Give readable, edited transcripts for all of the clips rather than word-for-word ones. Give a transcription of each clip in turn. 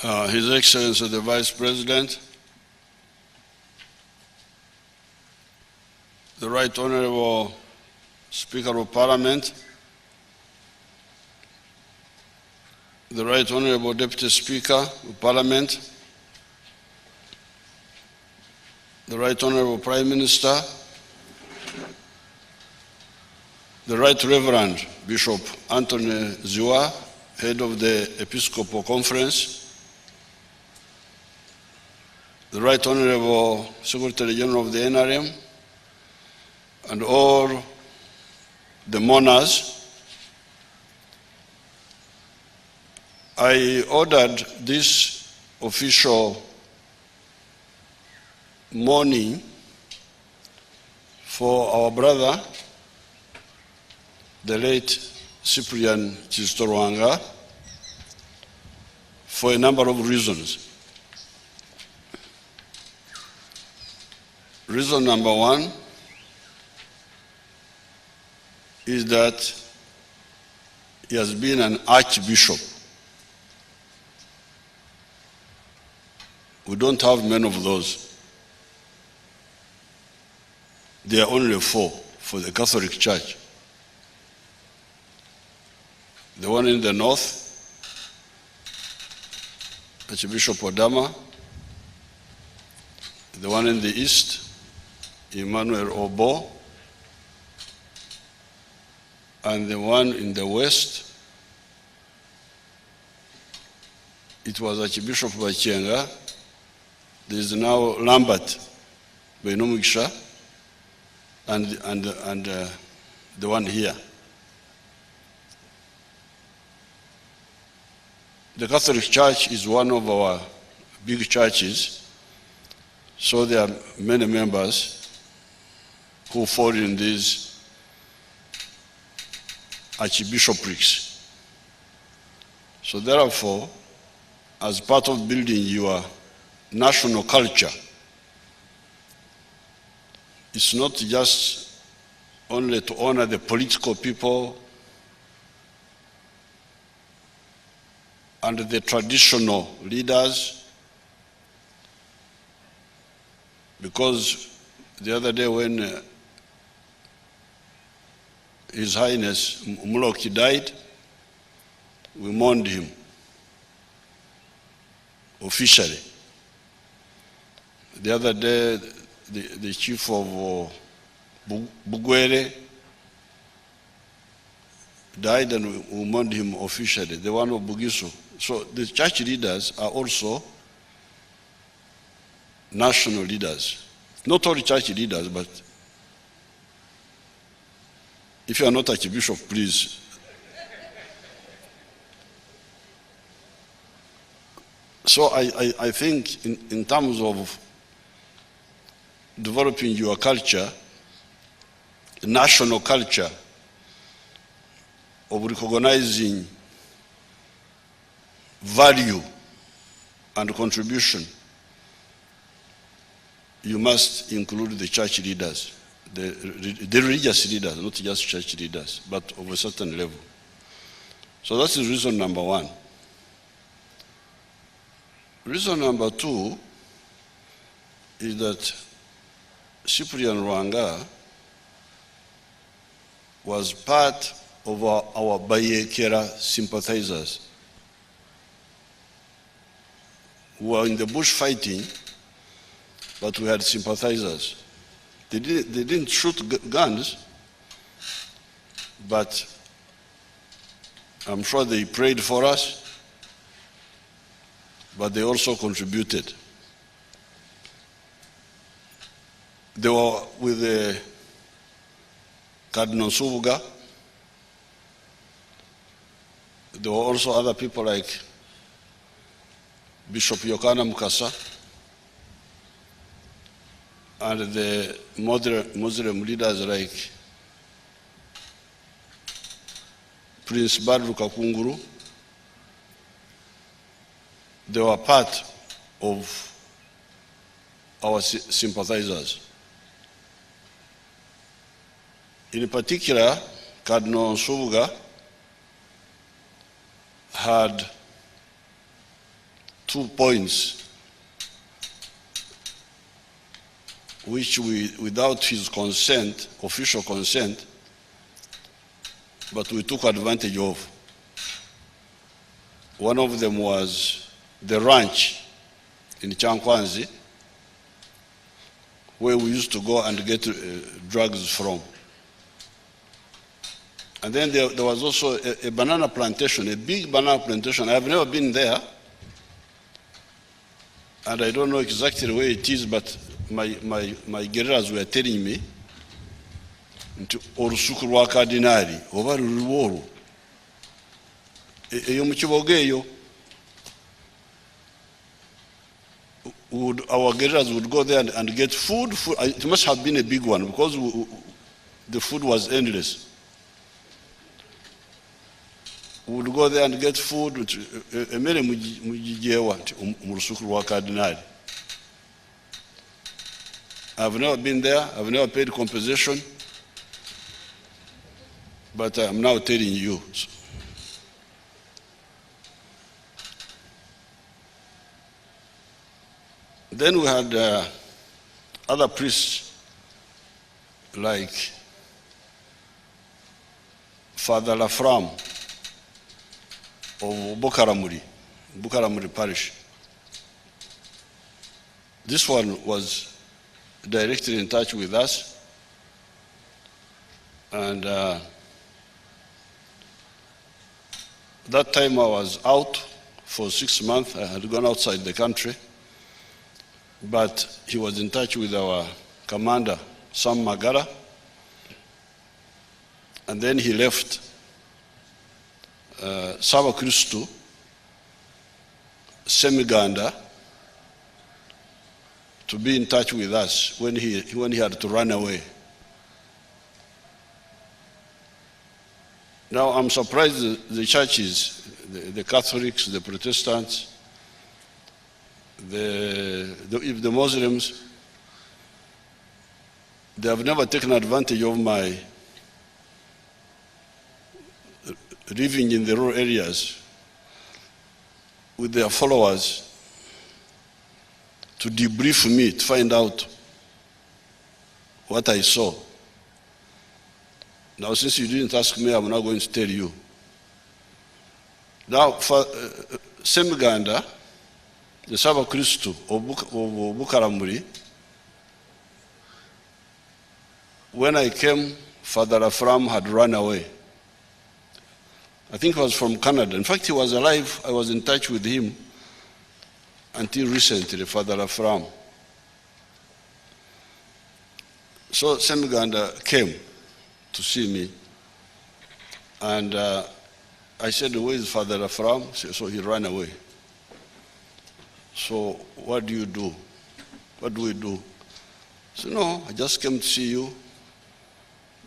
His Excellency the Vice President, the Right Honorable Speaker of Parliament, the Right Honorable Deputy Speaker of Parliament, the Right Honorable Prime Minister, the Right Reverend Bishop Anthony Ziwa, Head of the Episcopal Conference, the Right Honorable Secretary General of the NRM, and all the mourners. I ordered this official mourning for our brother, the late Cyprian Lwanga, for a number of reasons. Reason number one is that he has been an archbishop. We don't have many of those. There are only 4 for the Catholic Church. The one in the north, Archbishop Odama, the one in the east, Emmanuel Obo, and the one in the west, it was Archbishop Bachenga. There is now Lambert Beinomugisha, and the one here. The Catholic Church is one of our big churches, so there are many members who fall in these archbishoprics. So therefore, as part of building your national culture, it's not just only to honor the political people and the traditional leaders, because the other day when His Highness Muloki died, we mourned him officially. The other day, the chief of Bugwere died and we mourned him officially, the one of Bugisu. So the church leaders are also national leaders. Not all church leaders, but if you are not Archbishop, please. So I think in terms of developing your culture, national culture, of recognizing value and contribution, you must include the church leaders, the religious leaders, not just church leaders, but of a certain level. So that's reason number one. Reason number two is that Cyprian Lwanga was part of our Bayekera sympathizers who were in the bush fighting, but we had sympathizers. They didn't shoot guns, but I'm sure they prayed for us, but they also contributed. They were with Cardinal Subuga. There were also other people like Bishop Yokana Mukasa and the Muslim leaders like Prince Badru Kakunguru. They were part of our sympathizers. In particular, Cardinal Subuga had 2 points which we, without his consent, official consent, but we took advantage of. One of them was the ranch in Chankwanzi, where we used to go and get drugs from. And then there was also a banana plantation, a big banana plantation. I've never been there, and I don't know exactly where it is, but my guerrillas were telling me, olusuku lwa kadinali oba luliwo olwo eyo mu kiboga eyo. Our guerrillas would go there and get food. It must have been a big one because the food was endless. We would go there and get food. Emere mujijewa mu lusuku lwa kadinali. I've never been there. I've never paid compensation. But I'm now telling you. Then we had other priests like Father Lafram of Bukaramuri Parish. This one was directly in touch with us, and that time I was out for 6 months. I had gone outside the country, but he was in touch with our commander, Sam Magara, and then he left Saba Kristu, Semiganda, to be in touch with us when he had to run away. Now I'm surprised the churches, the Catholics, the Protestants, the Muslims, they have never taken advantage of my living in the rural areas with their followers to debrief me, to find out what I saw. Now, since you didn't ask me, I'm not going to tell you. Now, for Semiganda, the Saba Kristu of Bukaramuri, when I came, Father Afram had run away. I think he was from Canada. In fact, he was alive. I was in touch with him until recently, Father Afram. So Semiganda came to see me, and I said, where is Father Afram? So he ran away. So what do you do? What do we do? I said, no, I just came to see you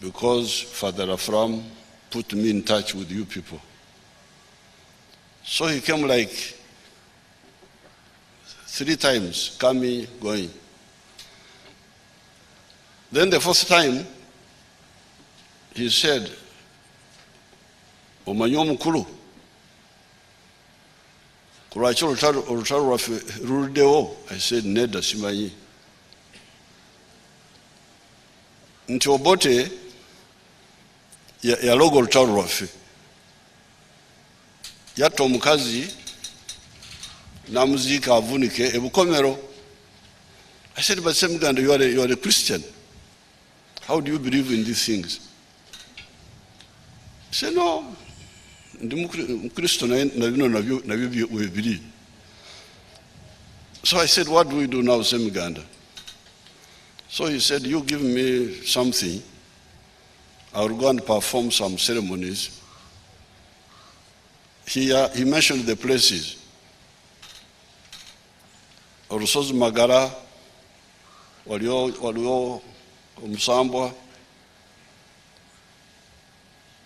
because Father Afram put me in touch with you people. So he came like 3 times, coming, going. Then the first time, he said, omanyi omukulu kulwaki olutalo lwaffe luluddewo? I said, nedda simanyi. Nti Obote yaloga olutalo lwaffe, yatta omukazi n'amuziika avunike e Bukomero. I said, but Semiganda, you are a Christian. How do you believe in these things? He said, no, ndi mukristo na bino nabyo webiri. So I said, what do we do now, Semiganda? So he said, you give me something, I will go and perform some ceremonies. He mentioned the places. Olusozi Magara, waliwo Omusambwa,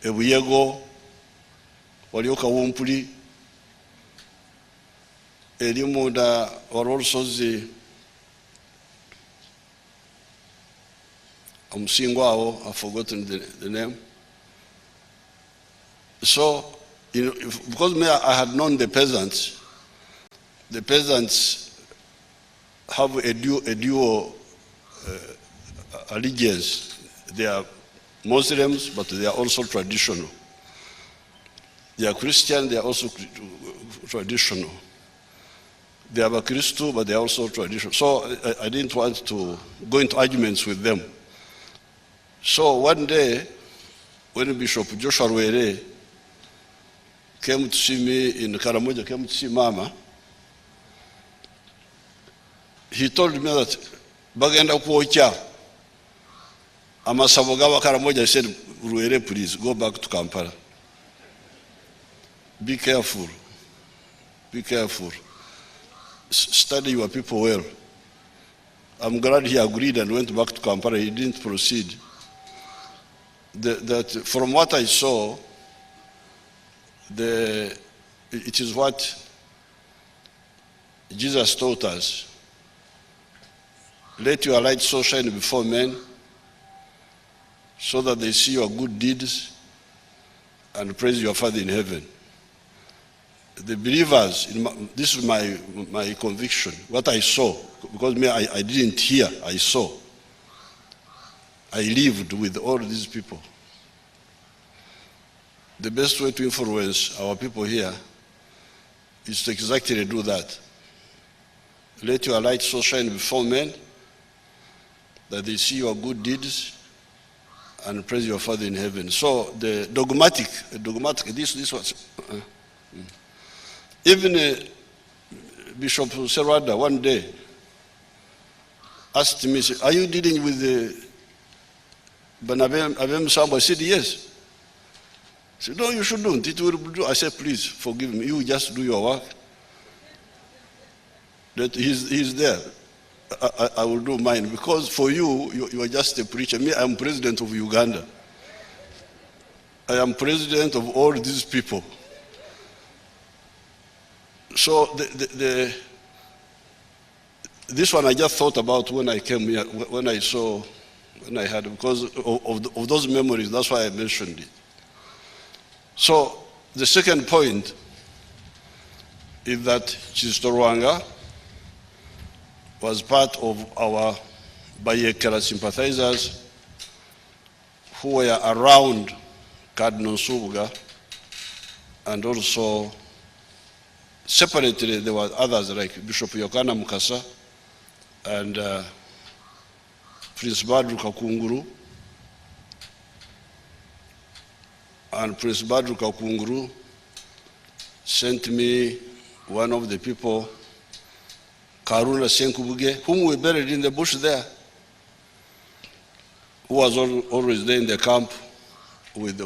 Ebuyego, waliwo Kawumpuli, eri munda waliwo olusozi Omusingo awo, I've forgotten the name. So, because I had known the peasants, the peasants have a dual allegiance. They are Muslims, but they are also traditional. They are Christian, they are also traditional. They are Christo, but they are also traditional. So I didn't want to go into arguments with them. So one day, when Bishop Joshua Rwere came to see me in Karamoja, came to see Mama, he told me that bagenda kuocha amasabo gawa Karamoja. I said, Rwere, please go back to Kampala. Be careful. Be careful. Study your people well. I'm glad he agreed and went back to Kampala. He didn't proceed. That from what I saw, it is what Jesus taught us. Let your light so shine before men, so that they see your good deeds and praise your Father in heaven. The believers, this is my conviction, what I saw, because me, I didn't hear, I saw. I lived with all these people. The best way to influence our people here is to exactly do that. Let your light so shine before men that they see your good deeds and praise your Father in heaven. So the dogmatic, this was, even Bishop Serwada one day asked me, are you dealing with the Banabem Sambo? I said, yes. He said, no, you shouldn't. It will do. I said, please forgive me. You just do your work. That he's there. I will do mine. Because for you are just a preacher. Me, I am president of Uganda. I am president of all these people. So this one I just thought about when I came here, when I had, because of those memories, that's why I mentioned it. So the second point is that Sister Lwanga was part of our Bayekera sympathizers who were around Cardinal Nsubuga, and also separately there were others like Bishop Yokana Mukasa and Prince Badru Kakunguru. And Prince Badru Kakunguru sent me one of the people, Karuna Senkubuge, whom we buried in the bush there, who was always there in the camp with the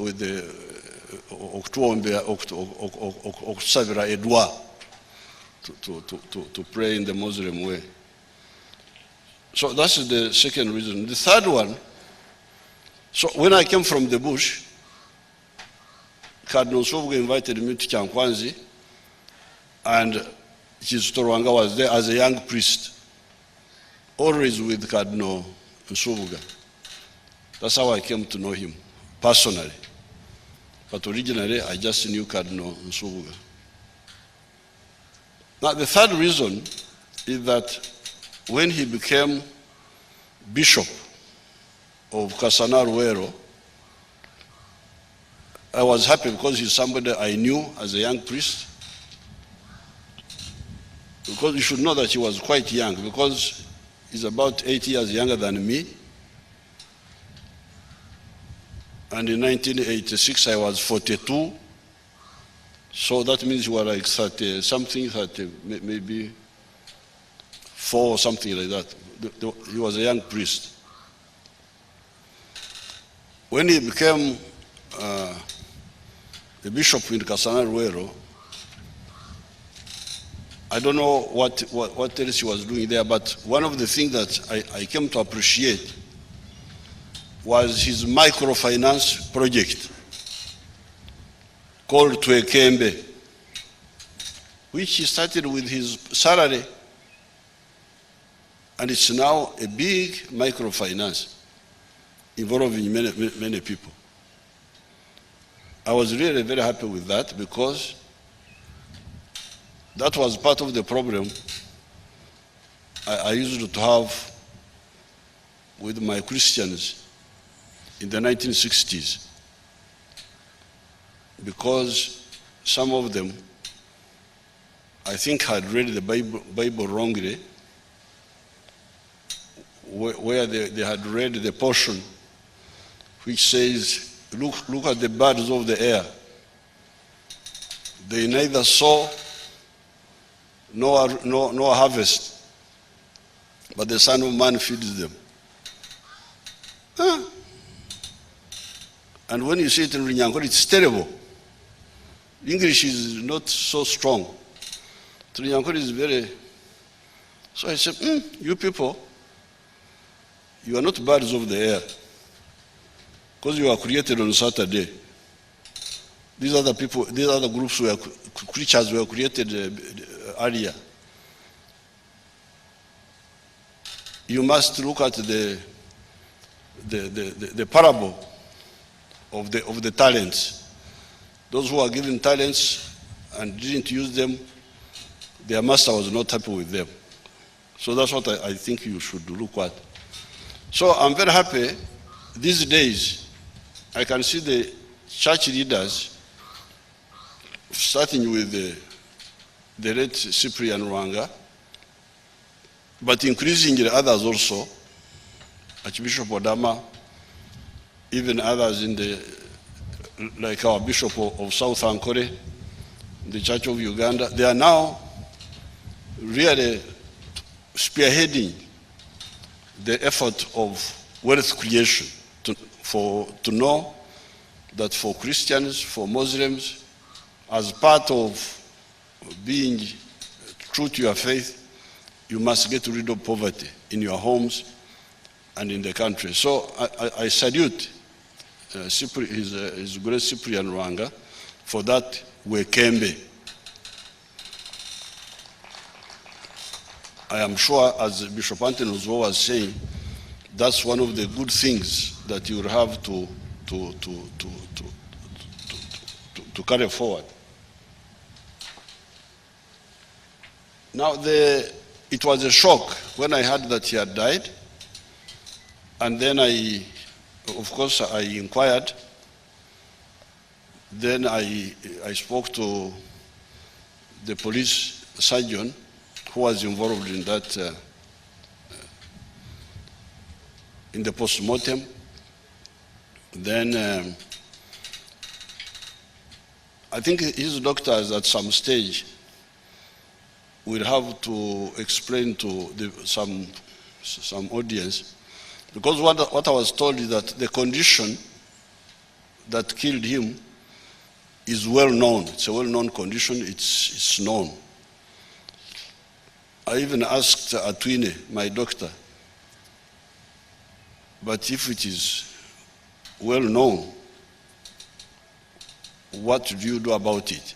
Oksavira Edwa to pray in the Muslim way. So that's the second reason. The third one, so when I came from the bush, Cardinal Nsubuga invited me to Chankwanzi, and Sister Lwanga was there as a young priest, always with Cardinal Nsubuga. That's how I came to know him, personally. But originally, I just knew Cardinal Nsubuga. Now, the third reason is that when he became Bishop of Kasana Ruwero, I was happy because he's somebody I knew as a young priest. Because you should know that he was quite young, because he's about 8 years younger than me. And in 1986, I was 42. So that means you were like 30 something, 30, maybe 4 or something like that. He was a young priest. When he became the bishop in Kasana Ruwero, I don't know what else he was doing there, but one of the things that I came to appreciate was his microfinance project called Twekembe, which he started with his salary, and it's now a big microfinance involving many people. I was really very happy with that, because That was part of the problem I used to have with my Christians in the 1960s, because some of them, I think, had read the Bible wrongly, where they had read the portion which says, look at the birds of the air. They neither sow nor harvest, but the Son of Man feeds them. Huh? And when you see it in Runyankore, it's terrible. English is not so strong. Runyankore is very... So I said, you people, you are not birds of the air, because you are created on Saturday. These other people, these other groups were creatures were created earlier. You must look at the parable of the talents. Those who are given talents and didn't use them, their master was not happy with them. So that's what I think you should look at. So I'm very happy these days. I can see the church leaders, starting with the late Cyprian Lwanga, but increasingly others also, Archbishop Odama, even others in like our Bishop of South Ankole, the Church of Uganda, they are now really spearheading the effort of wealth creation to know that for Christians, for Muslims, as part of being true to your faith, you must get rid of poverty in your homes and in the country. So I salute His Grace Cyprian Lwanga for that wekembe. I am sure, as Bishop Anthony was saying, that's one of the good things that you will have to carry forward. Now, it was a shock when I heard that he had died, and then of course, I inquired. Then I spoke to the police surgeon who was involved in that, in the post-mortem. Then I think his doctors at some stage will have to explain to some audience, because what I was told is that the condition that killed him is well known. It's a well-known condition. It's known. I even asked Atwine, my doctor, but if it is well known, what do you do about it?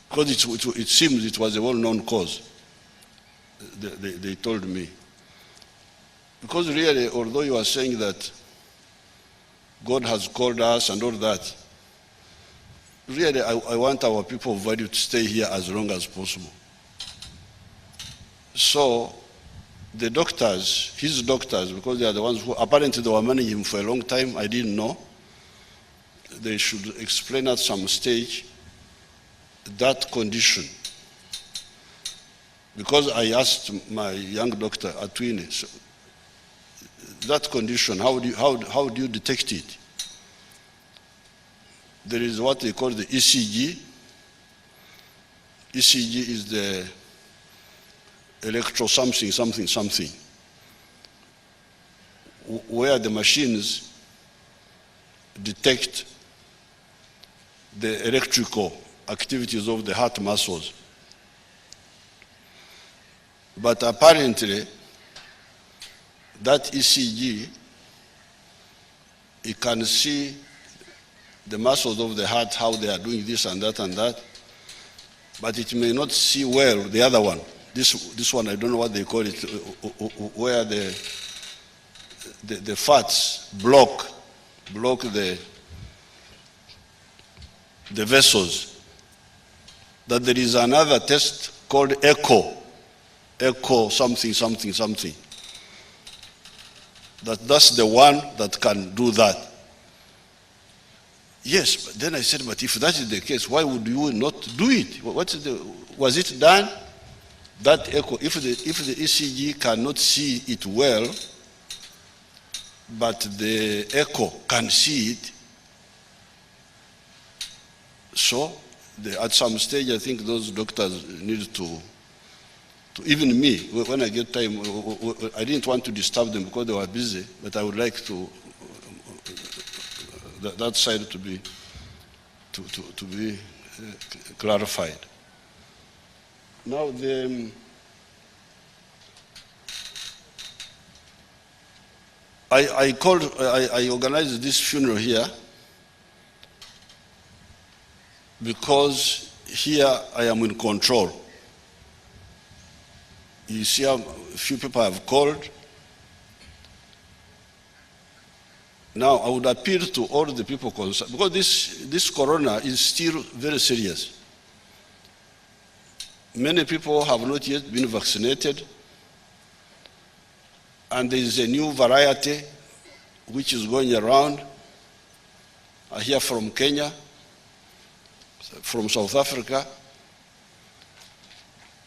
Because it seems it was a well-known cause, they told me. Because really, although you are saying that God has called us and all that, really I want our people of value to stay here as long as possible. So the doctors, his doctors, because they are the ones who apparently they were managing him for a long time, I didn't know, they should explain at some stage that condition. Because I asked my young doctor, Atwine, so that condition, how do you detect it? There is what they call the ECG. ECG is the electro something, where the machines detect the electrical activities of the heart muscles. But apparently, that ECG, it can see the muscles of the heart, how they are doing this and that, but it may not see well the other one. This one, I don't know what they call it, where the fats block the vessels. that there is another test called echo something, something, something. That's the one that can do that. Yes, but then I said, but if that is the case, why would you not do it? Was it done? That echo, if the ECG cannot see it well, but the echo can see it, so at some stage I think those doctors need to even me, when I get time, I didn't want to disturb them because they were busy, but I would like to that side to be clarified. Now I organized this funeral here because here I am in control. You see how few people have called. Now I would appeal to all the people concerned, because this corona is still very serious. Many people have not yet been vaccinated, and there is a new variety which is going around. I hear from Kenya, from South Africa.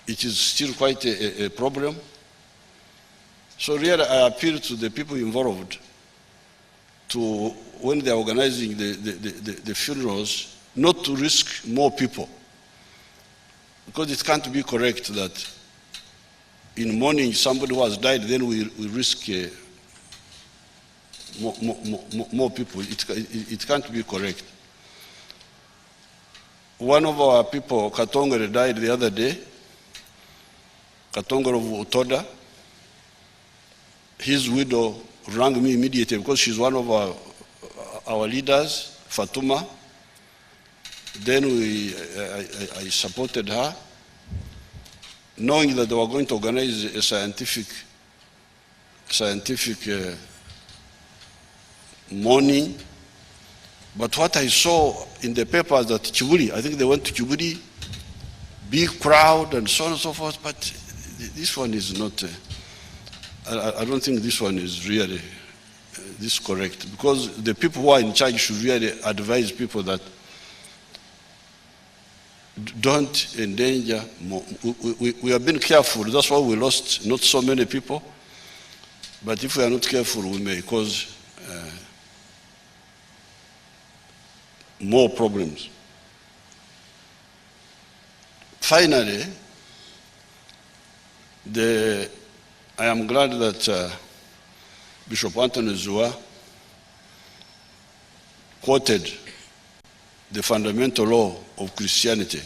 It is still quite a problem. So really I appeal to the people involved to, when they are organizing the funerals, not to risk more people. Because it can't be correct that in mourning somebody who has died, then we risk more people. It can't be correct. One of our people, Katongere, died the other day. Katongere of Utoda. His widow rang me immediately because she's one of our leaders, Fatuma. Then I supported her, knowing that they were going to organize a scientific mourning. But what I saw in the papers that Chibuli, I think they went to Chibuli, big crowd and so on and so forth, but this one is not, I don't think this one is really this correct, because the people who are in charge should really advise people that don't endanger more. We have been careful, that's why we lost not so many people, but if we are not careful, we may cause more problems. Finally, I am glad that Bishop Anthony Zua quoted the fundamental law of Christianity,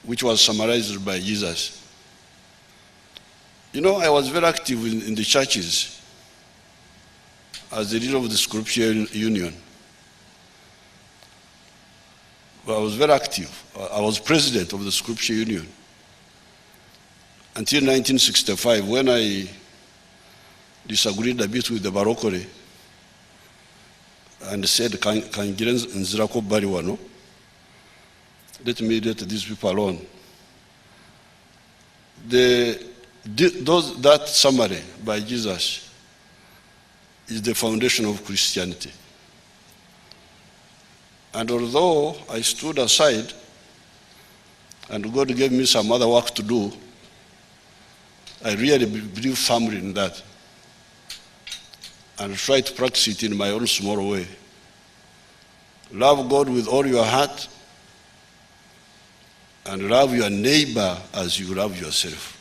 which was summarized by Jesus. You know, I was very active in the churches as the leader of the Scripture Union. I was very active. I was president of the Scripture Union until 1965, when I disagreed a bit with the Barokore and said, "Kangiren nzirako bari wano. Let me let these people alone." That summary by Jesus is the foundation of Christianity. And although I stood aside and God gave me some other work to do, I really believe firmly in that and try to practice it in my own small way. Love God with all your heart and love your neighbor as you love yourself.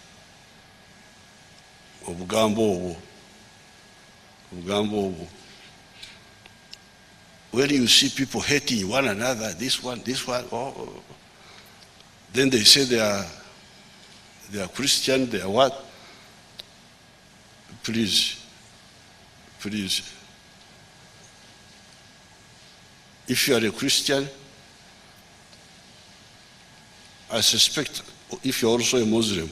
Obugambo obu. When you see people hating one another, this one, then they say they are Christian, they are what? Please. If you are a Christian, I suspect if you are also a Muslim,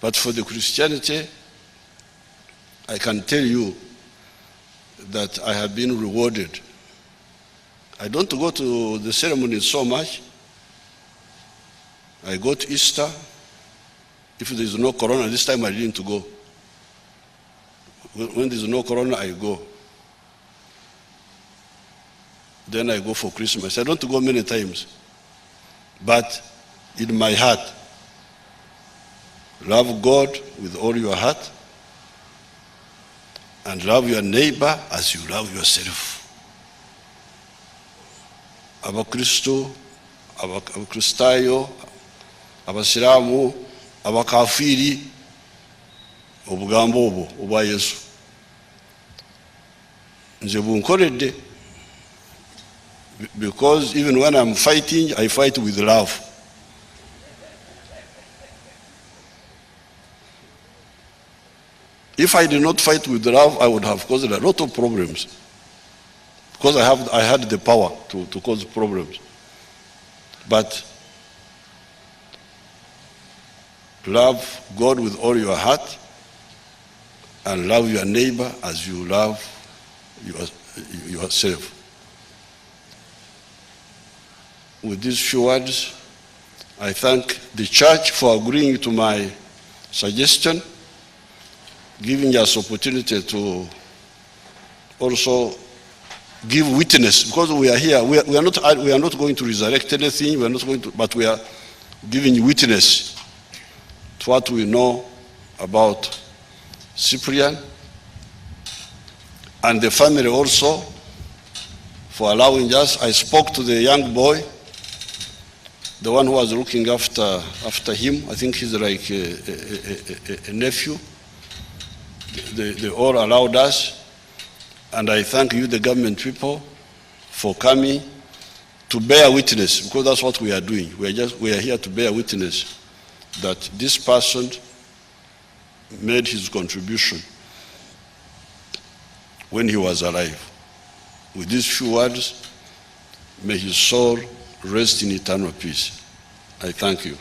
but for the Christianity, I can tell you that I have been rewarded. I don't go to the ceremonies so much. I go to Easter. If there is no corona, this time I didn't go. When there is no corona, I go. Then I go for Christmas. I don't go many times. But in my heart, love God with all your heart and love your neighbor as you love yourself. Abakristo, abakristayo, abasiramu, abakafiri, obugambo obwo obwa Yesu. Nze bunkoledde. Because even when I'm fighting, I fight with love. If I did not fight with love, I would have caused a lot of problems. Because I had the power to cause problems. But love God with all your heart and love your neighbor as you love yourself. With these few words, I thank the church for agreeing to my suggestion, giving us opportunity to also give witness, because we are here. We are not going to resurrect anything. We are not going to, but we are giving witness to what we know about Cyprian and the family also for allowing us. I spoke to the young boy, the one who was looking after him. I think he's like a nephew. They all allowed us, and I thank you, the government people, for coming to bear witness, because that's what we are doing. We are here to bear witness that this person made his contribution when he was alive. With these few words, may his soul rest in eternal peace. I thank you.